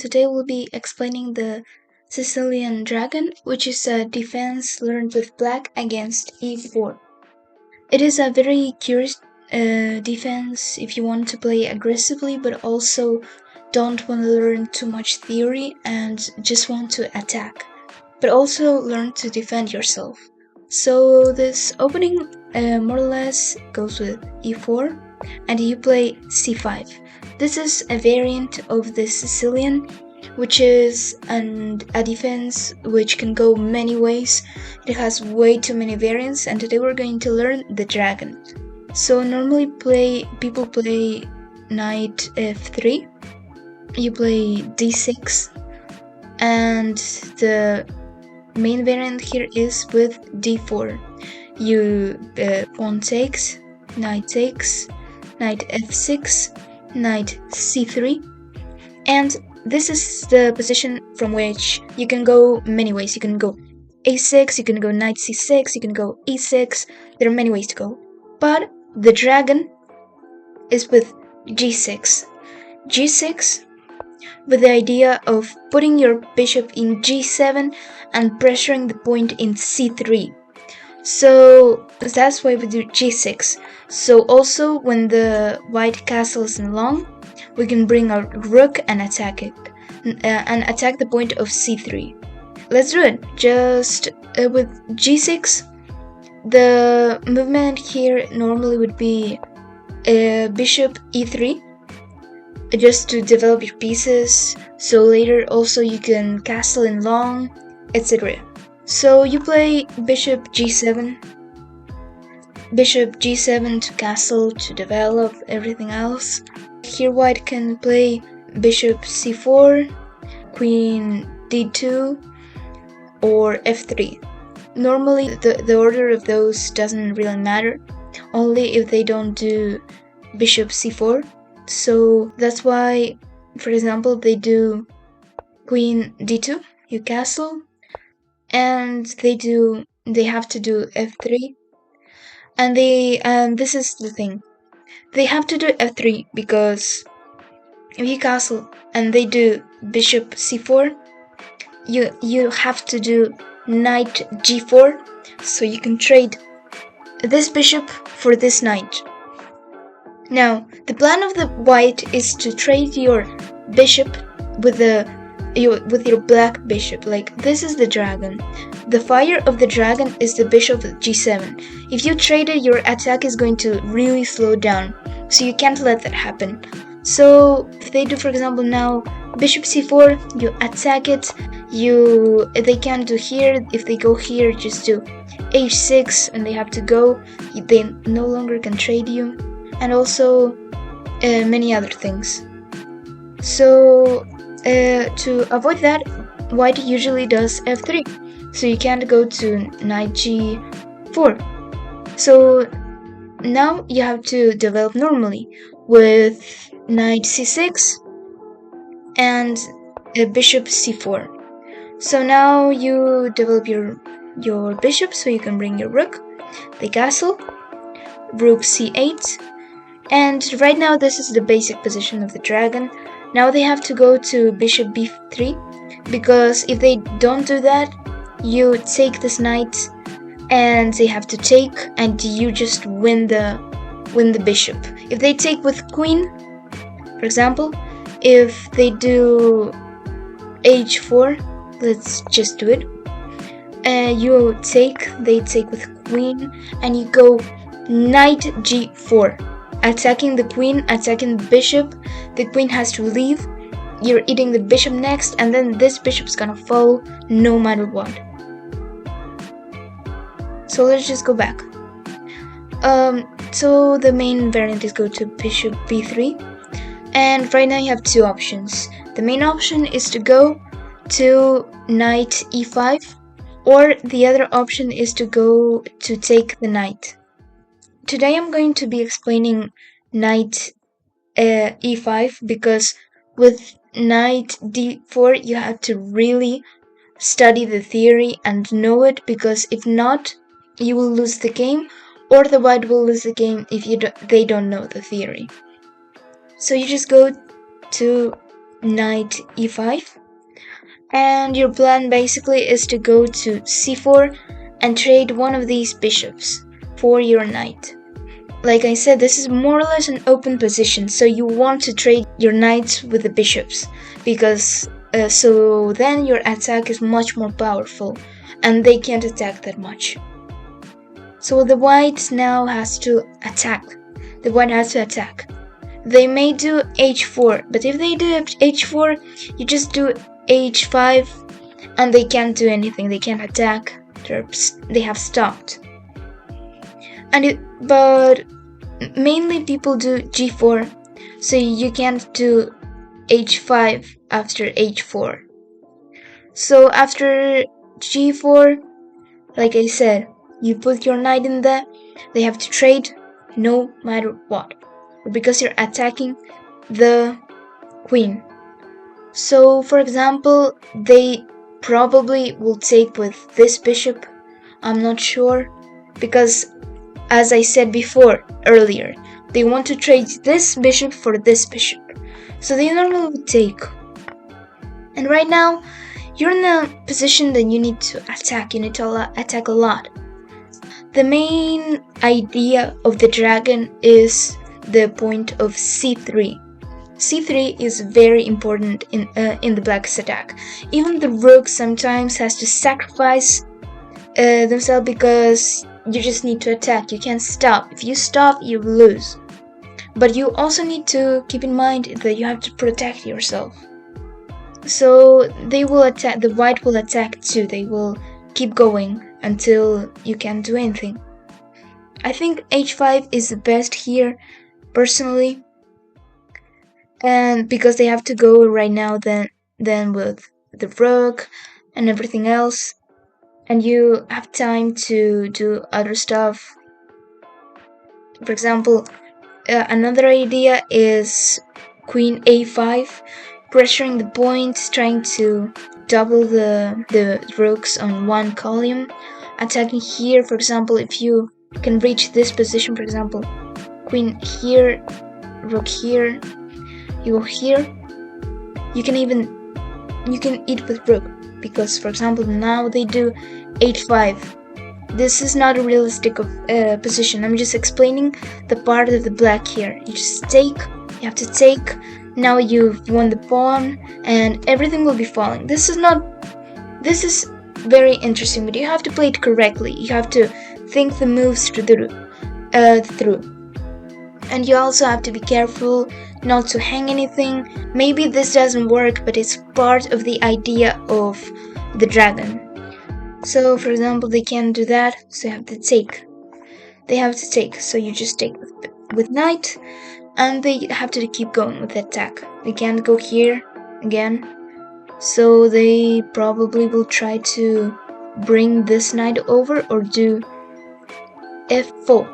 today we'll be explaining the Sicilian dragon, which is a defense learned with black against e4. It is a very curious defense if you want to play aggressively but also don't want to learn too much theory and just want to attack, but also learn to defend yourself. So this opening more or less goes with e4 and you play c5. This is a variant of the Sicilian, which is a defense which can go many ways. It has way too many variants, and today we're going to learn the dragon. So normally people play knight f3, you play d6, and the main variant here is with d4. You pawn takes, knight takes, knight f6, knight c3, and this is the position from which you can go many ways. You can go a6, you can go knight c6, you can go e6. There are many ways to go, but the dragon is with g6 with the idea of putting your bishop in g7 and pressuring the point in c3. So that's why we do g6. So also when the white castle is long, we can bring our rook and attack it, and attack the point of c3. Let's do it. Just with g6, the movement here normally would be bishop e3, just to develop your pieces, so later also you can castle in long, etc. So you play bishop g7 to castle, to develop everything else. Here white can play bishop c4, queen d2, or f3. Normally the order of those doesn't really matter, only if they don't do bishop c4. So that's why, for example, they do queen d2, you castle, and they have to do f3, and this is the thing, they have to do f3 because if you castle and they do bishop c4, you have to do knight g4, so you can trade this bishop for this knight. Now the plan of the white is to trade your bishop with your black bishop. Like, this is the dragon. The fire of the dragon is the bishop with g7. If you trade it, your attack is going to really slow down, so you can't let that happen. So if they do, for example, now bishop c4, you attack it. They can't do here. If they go here, just do h6, and they have to go. They no longer can trade you, and also many other things. So to avoid that, white usually does f3, so you can't go to knight g4. So now you have to develop normally with knight c6 and bishop c4. So now you develop your bishop, so you can bring your rook, the castle, rook c8, and right now this is the basic position of the dragon. Now they have to go to bishop b3, because if they don't do that, you take this knight and they have to take, and you just win the bishop. If they take with queen, for example, if they do h4, let's just do it, they take with queen, and you go knight g4, attacking the queen, attacking the bishop. The queen has to leave, you're eating the bishop next, and then this bishop's gonna fall no matter what. So let's just go back. So the main variant is go to bishop b3, and right now you have two options. The main option is to go to knight e5, or the other option is to go to take the knight. Today I'm going to be explaining knight e5, because with knight d4 you have to really study the theory and know it, because if not, you will lose the game, or the white will lose the game if they don't know the theory. So you just go to knight e5, and your plan basically is to go to c4 and trade one of these bishops for your knight. Like I said, this is more or less an open position, so you want to trade your knights with the bishops, because so then your attack is much more powerful, and they can't attack that much. So the white now has to attack. The white has to attack. They may do h4, but if they do h4, you just do h5, and they can't do anything. They can't attack. They have stopped. But mainly people do g4, so you can't do h5 after h4. So after g4, like I said, you put your knight in there. They have to trade no matter what, because you're attacking the queen. So for example, they probably will take with this bishop. I'm not sure, because as I said earlier, they want to trade this bishop for this bishop. So they normally would take. And right now, you're in a position that you need to attack. You need to attack a lot. The main idea of the dragon is the point of c3. c3 is very important in the black's attack. Even the rook sometimes has to sacrifice themselves, because you just need to attack. You can't stop. If you stop, you lose. But you also need to keep in mind that you have to protect yourself. So they will attack. The white will attack too. They will keep going until you can't do anything. I think h5 is the best here, personally, and because they have to go right now then with the rook and everything else, and you have time to do other stuff. For example, another idea is queen a5, pressuring the point, trying to double the rooks on one column, attacking here. For example, if you can reach this position, for example, queen here, rook here, you go here, you can eat with rook, because for example now they do h5. This is not a realistic position. I'm just explaining the part of the black here. You just take, you have to take. Now you've won the pawn and everything will be falling. This is very interesting, but you have to play it correctly. You have to think the moves through. And you also have to be careful not to hang anything. Maybe this doesn't work, but it's part of the idea of the dragon. So for example, they can't do that, so you have to take. They have to take, so you just take with knight, and they have to keep going with the attack. They can't go here again, so they probably will try to bring this knight over or do f4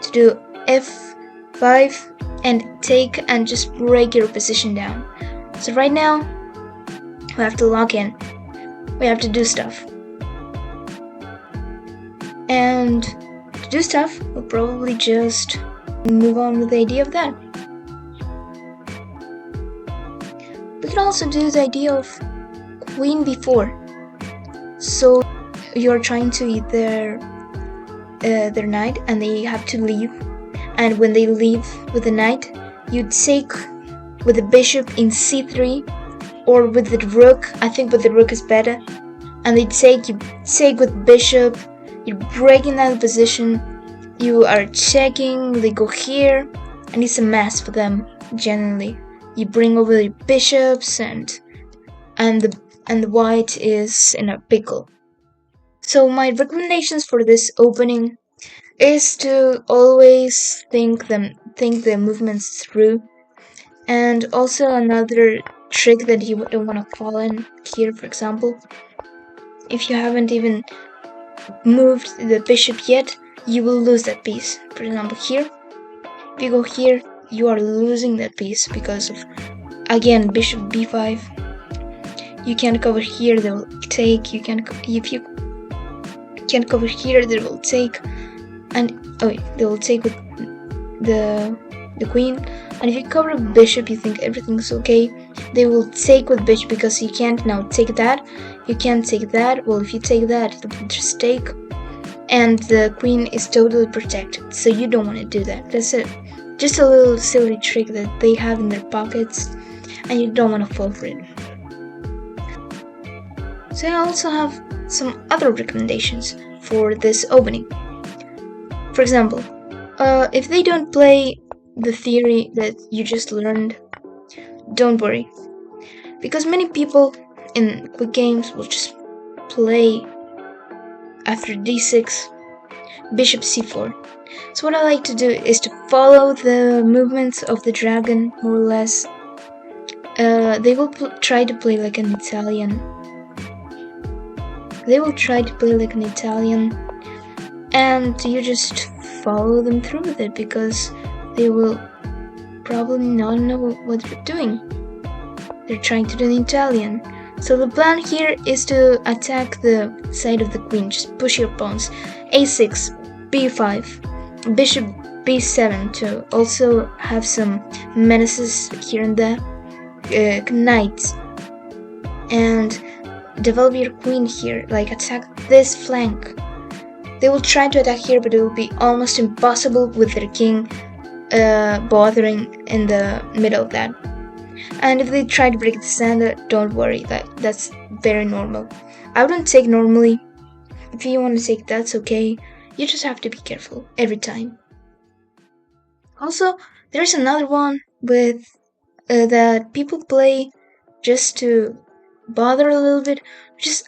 to do f5 and take and just break your position down. So right now we have to lock in. We have to do stuff. And to do stuff, we'll probably just move on with the idea of that. We could also do the idea of queen b4. So you're trying to eat their knight, and they have to leave. And when they leave with the knight, you take with the bishop in c3, or with the rook. I think with the rook is better. And you take with bishop. You're breaking that position. You are checking. They go here, and it's a mess for them generally. You bring over the bishops, and the white is in a pickle. So my recommendations for this opening is to always think the movements through. And also another trick that you don't want to fall in here, for example, if you haven't even moved the bishop yet, you will lose that piece. For example, here, if you go here, you are losing that piece because of, again, bishop b5. You can't cover here, they will take. If you can't cover here, they will take. And they will take with the the queen, and if you cover a bishop, you think everything's okay. They will take with bishop because you can't now take that. You can't take that. Well, if you take that, they will just take, and the queen is totally protected. So you don't want to do that. That's it. Just a little silly trick that they have in their pockets, and you don't want to fall for it. So I also have some other recommendations for this opening. For example, if they don't play the theory that you just learned, don't worry, because many people in quick games will just play after d6, bishop c4. So what I like to do is to follow the movements of the dragon, more or less. They will try to play like an Italian. And you just follow them through with it, because they will probably not know what they're doing. They're trying to do an Italian. So the plan here is to attack the side of the queen. Just push your pawns. a6, b5, bishop b7 to also have some menaces here and there. Knight. And develop your queen here, like attack this flank. They will try to attack here, but it will be almost impossible with their king bothering in the middle of that. And if they try to break the standard, don't worry, that's very normal. I wouldn't take normally. If you want to take, that's okay. You just have to be careful every time. Also, there's another one with that people play just to bother a little bit, which is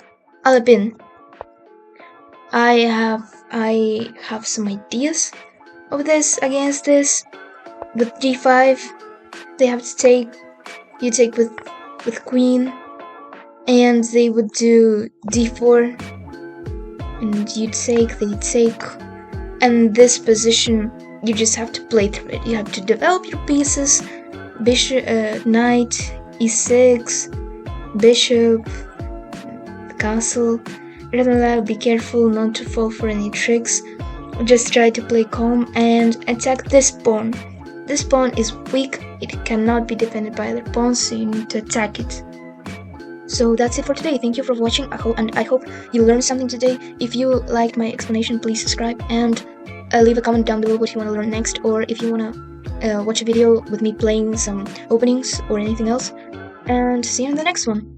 Alapin. I have some ideas of this against this. With d5, they have to take. You take with queen, and they would do d4, and you take, they take, and this position you just have to play through it. You have to develop your pieces. Bishop, knight, e6, bishop, castle. Other than that, be careful not to fall for any tricks. Just try to play calm and attack this pawn. This pawn is weak, it cannot be defended by other pawns, so you need to attack it. So that's it for today. Thank you for watching, I hope you learned something today. If you liked my explanation, please subscribe and leave a comment down below what you want to learn next, or if you want to watch a video with me playing some openings or anything else. And see you in the next one.